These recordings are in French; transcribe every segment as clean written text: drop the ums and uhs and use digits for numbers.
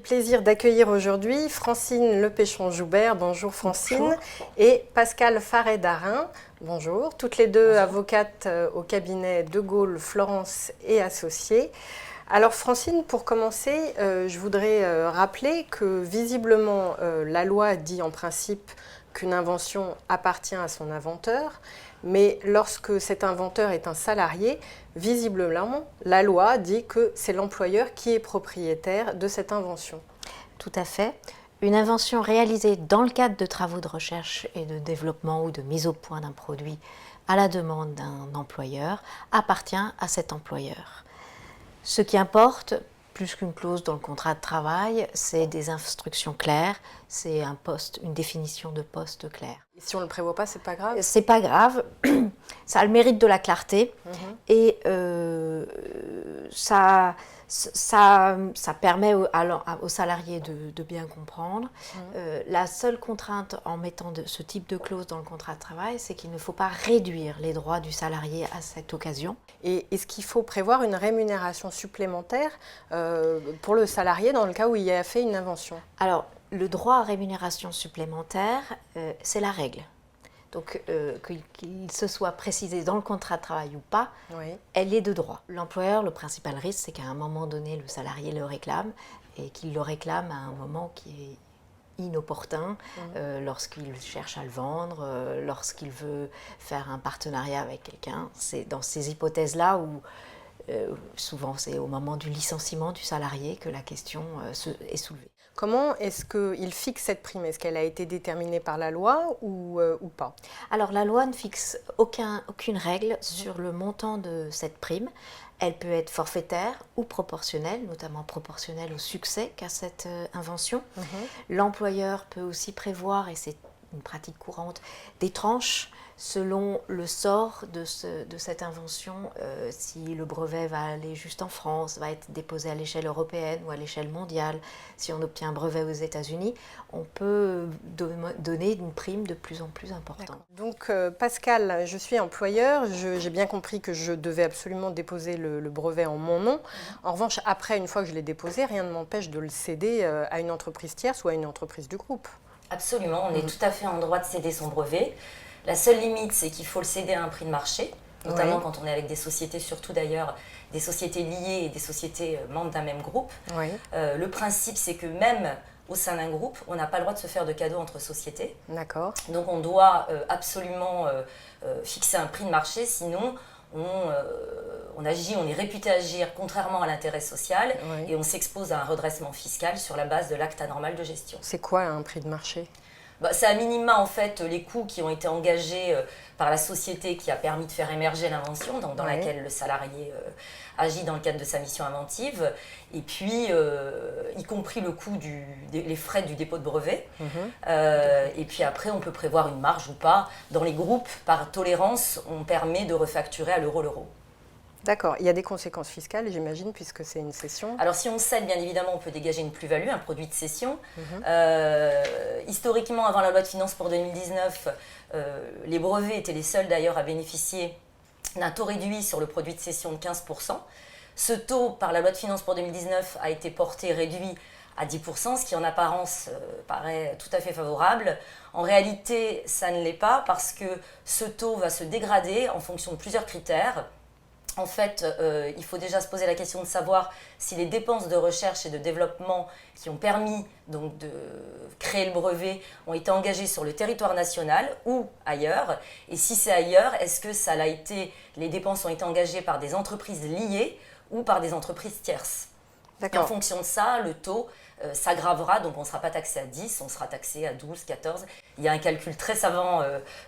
plaisir d'accueillir aujourd'hui Francine Lepéchon-Joubert. Bonjour Francine. Bonjour. Et Pascale Farret-Darin. Bonjour. Toutes les deux Bonjour. Avocates au cabinet De Gaulle, Florence et Associés. Alors Francine, pour commencer, je voudrais rappeler que visiblement la loi dit en principe qu'une invention appartient à son inventeur, mais lorsque cet inventeur est un salarié, visiblement la loi dit que c'est l'employeur qui est propriétaire de cette invention. Tout à fait. Une invention réalisée dans le cadre de travaux de recherche et de développement ou de mise au point d'un produit à la demande d'un employeur appartient à cet employeur. Ce qui importe, plus qu'une clause dans le contrat de travail, c'est des instructions claires, c'est une définition de poste claire. Et si on ne le prévoit pas, c'est pas grave? C'est pas grave, ça a le mérite de la clarté et ça permet aux salariés de bien comprendre. La seule contrainte en mettant ce type de clause dans le contrat de travail, c'est qu'il ne faut pas réduire les droits du salarié à cette occasion. Et est-ce qu'il faut prévoir une rémunération supplémentaire pour le salarié dans le cas où il a fait une invention? Alors, le droit à rémunération supplémentaire, c'est la règle. Donc, qu'il se soit précisé dans le contrat de travail ou pas, oui, elle est de droit. L'employeur, le principal risque, c'est qu'à un moment donné, le salarié le réclame et qu'il le réclame à un moment qui est inopportun, lorsqu'il cherche à le vendre, lorsqu'il veut faire un partenariat avec quelqu'un. C'est dans ces hypothèses-là où souvent c'est au moment du licenciement du salarié que la question est soulevée. Comment est-ce qu'il fixe cette prime? Est-ce qu'elle a été déterminée par la loi ou pas? Alors la loi ne fixe aucune règle sur le montant de cette prime. Elle peut être forfaitaire ou proportionnelle, notamment proportionnelle au succès qu'a cette invention. L'employeur peut aussi prévoir, et c'est une pratique courante, des tranches selon le sort de cette invention. Si le brevet va aller juste en France, va être déposé à l'échelle européenne ou à l'échelle mondiale, si on obtient un brevet aux États-Unis, on peut donner une prime de plus en plus importante. Donc Pascal, je suis employeur, j'ai bien compris que je devais absolument déposer le brevet en mon nom. En revanche, après, une fois que je l'ai déposé, rien ne m'empêche de le céder à une entreprise tierce ou à une entreprise du groupe. Absolument, on est tout à fait en droit de céder son brevet. La seule limite, c'est qu'il faut le céder à un prix de marché, notamment quand on est avec des sociétés, surtout d'ailleurs des sociétés liées et des sociétés membres d'un même groupe. Le principe, c'est que même au sein d'un groupe, on n'a pas le droit de se faire de cadeaux entre sociétés. D'accord. Donc on doit absolument fixer un prix de marché, sinon on agit, on est réputé agir contrairement à l'intérêt social et on s'expose à un redressement fiscal sur la base de l'acte anormal de gestion. C'est quoi un prix de marché? C'est à minima en fait les coûts qui ont été engagés par la société qui a permis de faire émerger l'invention, dans laquelle le salarié agit dans le cadre de sa mission inventive, et puis y compris le coût les frais du dépôt de brevet. Et puis après on peut prévoir une marge ou pas. Dans les groupes, par tolérance, on permet de refacturer à l'euro. D'accord. Il y a des conséquences fiscales, j'imagine, puisque c'est une cession. Alors si on cède, bien évidemment, on peut dégager une plus-value, un produit de cession. Historiquement, avant la loi de finances pour 2019, les brevets étaient les seuls d'ailleurs à bénéficier d'un taux réduit sur le produit de cession de 15%. Ce taux, par la loi de finances pour 2019, a été porté, réduit à 10%, ce qui en apparence paraît tout à fait favorable. En réalité, ça ne l'est pas parce que ce taux va se dégrader en fonction de plusieurs critères. En fait, il faut déjà se poser la question de savoir si les dépenses de recherche et de développement qui ont permis donc, de créer le brevet ont été engagées sur le territoire national ou ailleurs. Et si c'est ailleurs, est-ce que les dépenses ont été engagées par des entreprises liées ou par des entreprises tierces? Et en fonction de ça, le taux s'aggravera, donc on ne sera pas taxé à 10, on sera taxé à 12, 14. Il y a un calcul très savant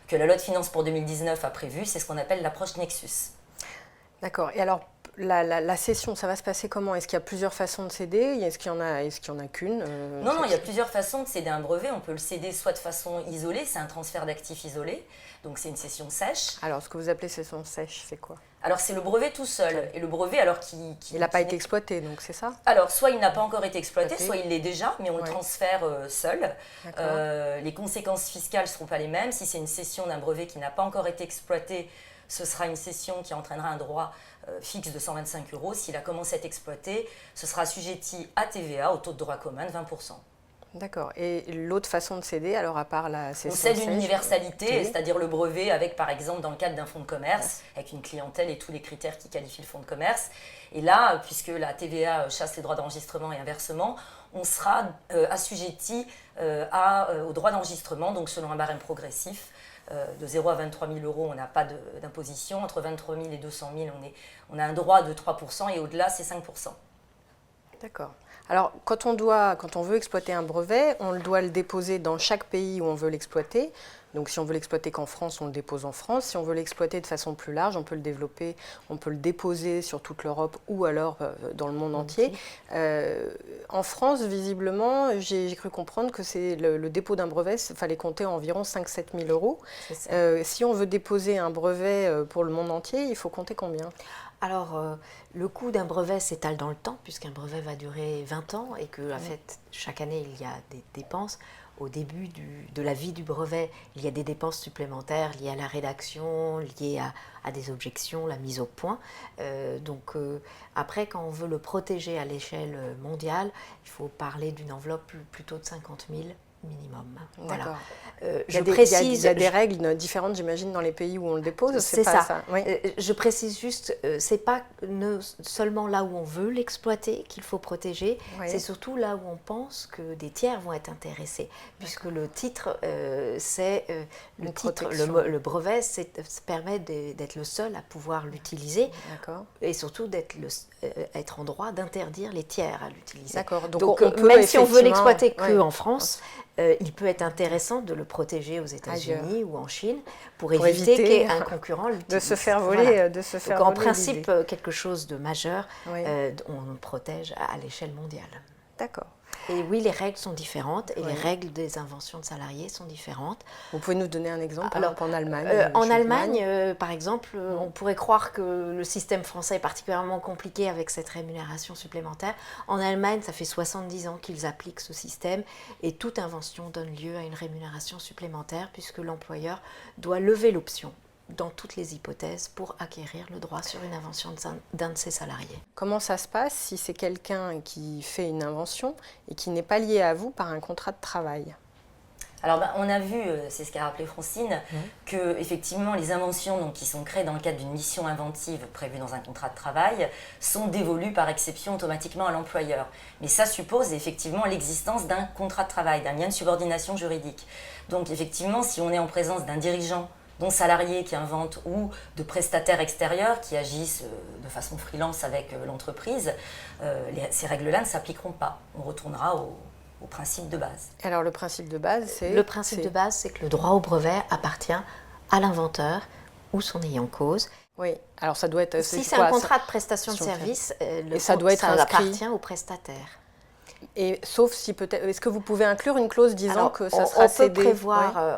que la loi de finances pour 2019 a prévu, c'est ce qu'on appelle l'approche Nexus. D'accord. Et alors, la cession, ça va se passer comment? Est-ce qu'il y a plusieurs façons de céder? Est-ce qu'il y en a qu'une? Non, il y a plusieurs façons de céder un brevet. On peut le céder soit de façon isolée, c'est un transfert d'actifs isolé, donc c'est une cession sèche. Alors, ce que vous appelez cession sèche, c'est quoi? Alors c'est le brevet tout seul. Et le brevet, alors il n'a pas été exploité, donc c'est ça? Alors soit il n'a pas encore été exploité, soit il l'est déjà, mais on le transfère seul. Les conséquences fiscales ne seront pas les mêmes. Si c'est une cession d'un brevet qui n'a pas encore été exploité, ce sera une cession qui entraînera un droit fixe de 125 €. S'il a commencé à être exploité, ce sera assujetti à TVA au taux de droit commun de 20%. D'accord. Et l'autre façon de céder, alors à part la cession, on cède une universalité, c'est-à-dire le brevet avec, par exemple, dans le cadre d'un fonds de commerce, avec une clientèle et tous les critères qui qualifient le fonds de commerce. Et là, puisque la TVA chasse les droits d'enregistrement et inversement, on sera assujetti au droit d'enregistrement, donc selon un barème progressif. De 0 à 23 000 €, on n'a pas d'imposition. Entre 23 000 et 200 000, on a un droit de 3%, et au-delà, c'est 5%. D'accord. Alors, quand on veut exploiter un brevet, on doit le déposer dans chaque pays où on veut l'exploiter. Donc, si on veut l'exploiter qu'en France, on le dépose en France. Si on veut l'exploiter de façon plus large, on peut le développer, on peut le déposer sur toute l'Europe ou alors dans le monde entier. En France, visiblement, j'ai cru comprendre que le dépôt d'un brevet, il fallait compter environ 5 000 à 7 000 €. Si on veut déposer un brevet pour le monde entier, il faut compter combien? Alors, le coût d'un brevet s'étale dans le temps, puisqu'un brevet va durer 20 ans et que, en fait, chaque année, il y a des dépenses. Au début de la vie du brevet, il y a des dépenses supplémentaires liées à la rédaction, liées à des objections, la mise au point. Après, quand on veut le protéger à l'échelle mondiale, il faut parler d'une enveloppe plutôt de 50 000 minimum. Voilà. Il y a des règles différentes, j'imagine, dans les pays où on le dépose. C'est ça. Oui. Je précise juste, c'est pas seulement là où on veut l'exploiter qu'il faut protéger, c'est surtout là où on pense que des tiers vont être intéressés, puisque le titre, le brevet, permet d'être le seul à pouvoir l'utiliser, et surtout être en droit d'interdire les tiers à l'utiliser. D'accord. Donc même si on veut l'exploiter qu'en France, il peut être intéressant de le protéger aux États-Unis ou en Chine pour éviter qu'un concurrent l'utilise. De se faire voler. Donc en principe, quelque chose de majeur, on le protège à l'échelle mondiale. D'accord. Et oui, les règles sont différentes et les règles des inventions de salariés sont différentes. Vous pouvez nous donner un exemple, par exemple en Allemagne? En Allemagne, par exemple, on pourrait croire que le système français est particulièrement compliqué avec cette rémunération supplémentaire. En Allemagne, ça fait 70 ans qu'ils appliquent ce système et toute invention donne lieu à une rémunération supplémentaire puisque l'employeur doit lever l'option dans toutes les hypothèses pour acquérir le droit sur une invention d'un de ses salariés. Comment ça se passe si c'est quelqu'un qui fait une invention et qui n'est pas lié à vous par un contrat de travail? Alors on a vu, c'est ce qu'a rappelé Francine, que effectivement les inventions qui sont créées dans le cadre d'une mission inventive prévue dans un contrat de travail sont dévolues par exception automatiquement à l'employeur. Mais ça suppose effectivement l'existence d'un contrat de travail, d'un lien de subordination juridique. Donc effectivement, si on est en présence d'un dirigeant, dont salariés qui inventent ou de prestataires extérieurs qui agissent de façon freelance avec l'entreprise, ces règles-là ne s'appliqueront pas. On retournera au principe de base. Alors le principe de base, c'est... Le principe de base, c'est que le droit au brevet appartient à l'inventeur ou son ayant cause. Oui, alors ça doit être... Si c'est un contrat de prestation de service, ça appartient au prestataire. Et sauf si peut-être, est-ce que vous pouvez inclure une clause disant que ça sera cédé?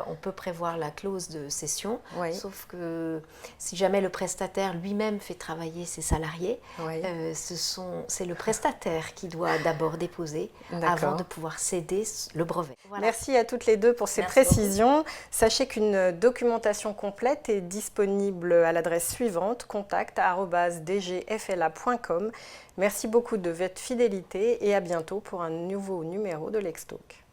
On peut prévoir la clause de cession, sauf que si jamais le prestataire lui-même fait travailler ses salariés, c'est le prestataire qui doit d'abord déposer avant de pouvoir céder le brevet. Voilà. Merci à toutes les deux pour ces précisions. Beaucoup. Sachez qu'une documentation complète est disponible à l'adresse suivante, contact@dgfla.com. Merci beaucoup de votre fidélité et à bientôt pour un nouveau numéro de Lex Talk.